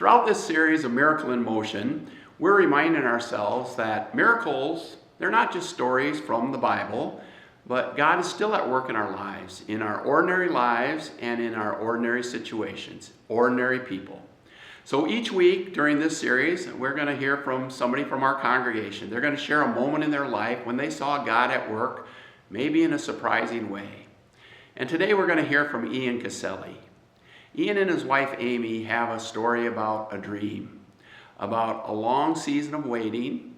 Throughout this series of Miracle in Motion, we're reminding ourselves that miracles, they're not just stories from the Bible, but God is still at work in our lives, in our ordinary lives and in our ordinary situations, ordinary people. So each week during this series, we're going to hear from somebody from our congregation. They're going to share a moment in their life when they saw God at work, maybe in a surprising way. And today we're going to hear from Ian Caselli. Ian and his wife Amy have a story about a dream, about a long season of waiting,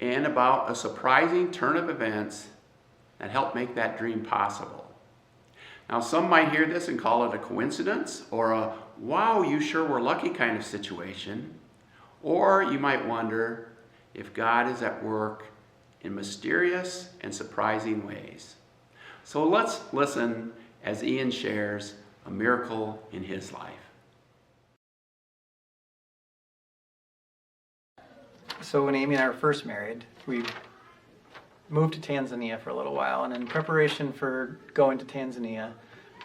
and about a surprising turn of events that helped make that dream possible. Now, some might hear this and call it a coincidence or a wow, you sure were lucky kind of situation. Or you might wonder if God is at work in mysterious and surprising ways. So let's listen as Ian shares a miracle in his life. So when Amy and I were first married, we moved to Tanzania for a little while, and in preparation for going to Tanzania,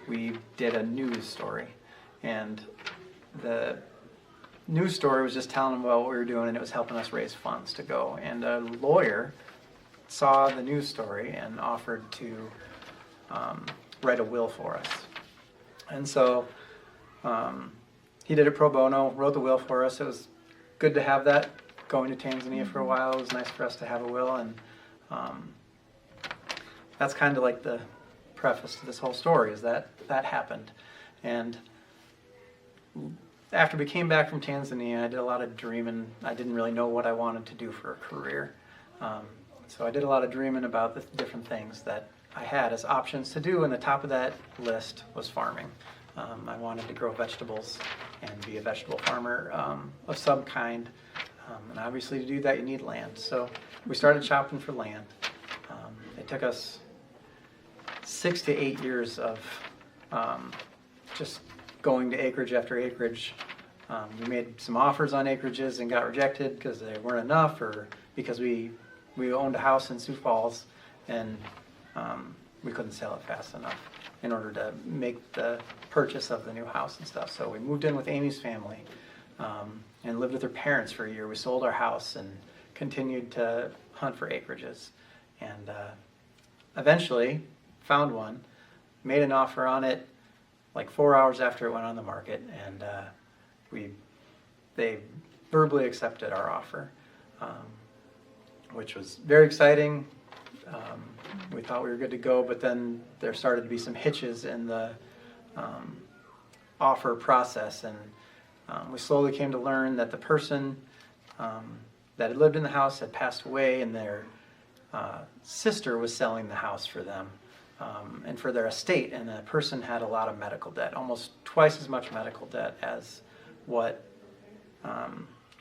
we did a news story. And the news story was just telling them about what we were doing, and it was helping us raise funds to go. And a lawyer saw the news story and offered to write a will for us. And so he did it pro bono, wrote the will for us. It was good to have that going to Tanzania for a while. It was nice for us to have a will, and that's kind of like the preface to this whole story, is that happened. And after we came back from Tanzania, I did a lot of dreaming. I didn't really know what I wanted to do for a career. So I did a lot of dreaming about the different things that I had as options to do, and the top of that list was farming. I wanted to grow vegetables and be a vegetable farmer of some kind. And obviously to do that you need land. So we started shopping for land. It took us 6 to 8 years of just going to acreage after acreage. We made some offers on acreages and got rejected because they weren't enough, or because we owned a house in Sioux Falls and we couldn't sell it fast enough in order to make the purchase of the new house and stuff. So we moved in with Amy's family and lived with her parents for a year. We sold our house and continued to hunt for acreages, and eventually found one, made an offer on it like 4 hours after it went on the market, and they verbally accepted our offer, which was very exciting. We thought we were good to go, but then there started to be some hitches in the offer process, and we slowly came to learn that the person that had lived in the house had passed away, and their sister was selling the house for them and for their estate, and the person had a lot of medical debt, almost twice as much medical debt as what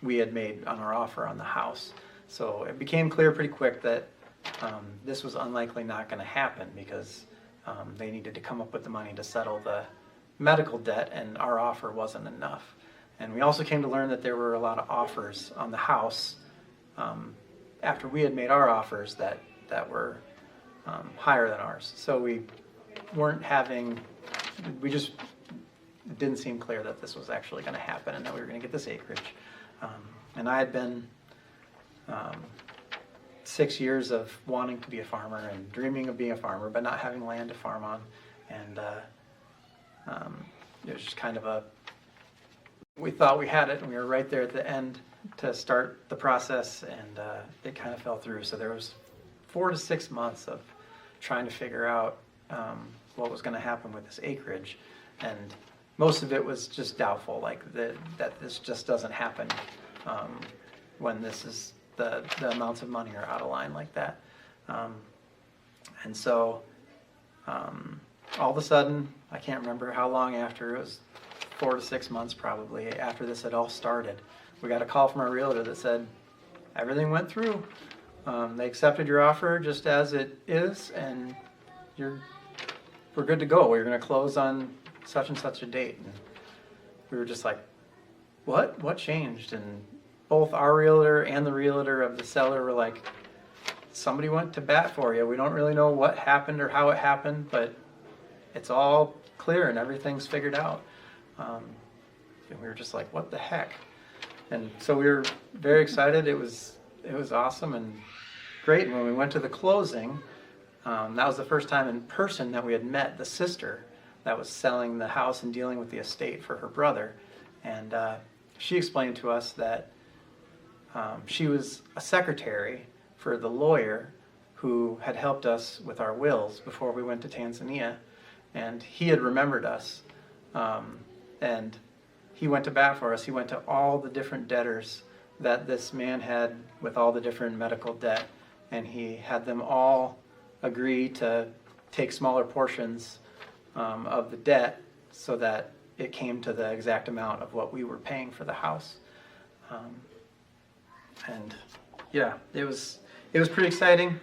we had made on our offer on the house. So it became clear pretty quick that this was unlikely not going to happen, because they needed to come up with the money to settle the medical debt, and our offer wasn't enough. And we also came to learn that there were a lot of offers on the house after we had made our offers that were higher than ours. So we weren't having, it didn't seem clear that this was actually going to happen and that we were going to get this acreage. And I had been 6 years of wanting to be a farmer and dreaming of being a farmer, but not having land to farm on. And it was just kind of we thought we had it, and we were right there at the end to start the process, and it kind of fell through. So there was 4 to 6 months of trying to figure out what was going to happen with this acreage, and most of it was just doubtful, like that this just doesn't happen when this is the amounts of money are out of line like that. And so all of a sudden, I can't remember how long after, it was 4 to 6 months probably after this had all started, we got a call from our realtor that said everything went through. They accepted your offer just as it is, and we're good to go. We're going to close on such and such a date. And we were just like, what changed? And both our realtor and the realtor of the seller were like, somebody went to bat for you. We don't really know what happened or how it happened, but it's all clear and everything's figured out. And we were just like, what the heck? And so we were very excited. It was awesome and great. And when we went to the closing, that was the first time in person that we had met the sister that was selling the house and dealing with the estate for her brother. And she explained to us that she was a secretary for the lawyer who had helped us with our wills before we went to Tanzania. And he had remembered us. And he went to bat for us. He went to all the different debtors that this man had with all the different medical debt. And he had them all agree to take smaller portions of the debt so that it came to the exact amount of what we were paying for the house. And yeah, it was pretty exciting.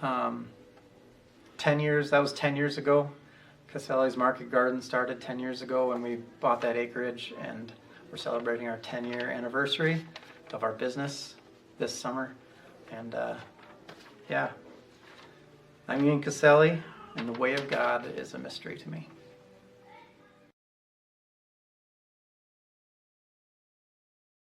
10 years, that was 10 years ago. Caselli's Market Garden started 10 years ago when we bought that acreage, and we're celebrating our 10-year anniversary of our business this summer. And yeah, I'm in Caselli, and the way of God is a mystery to me.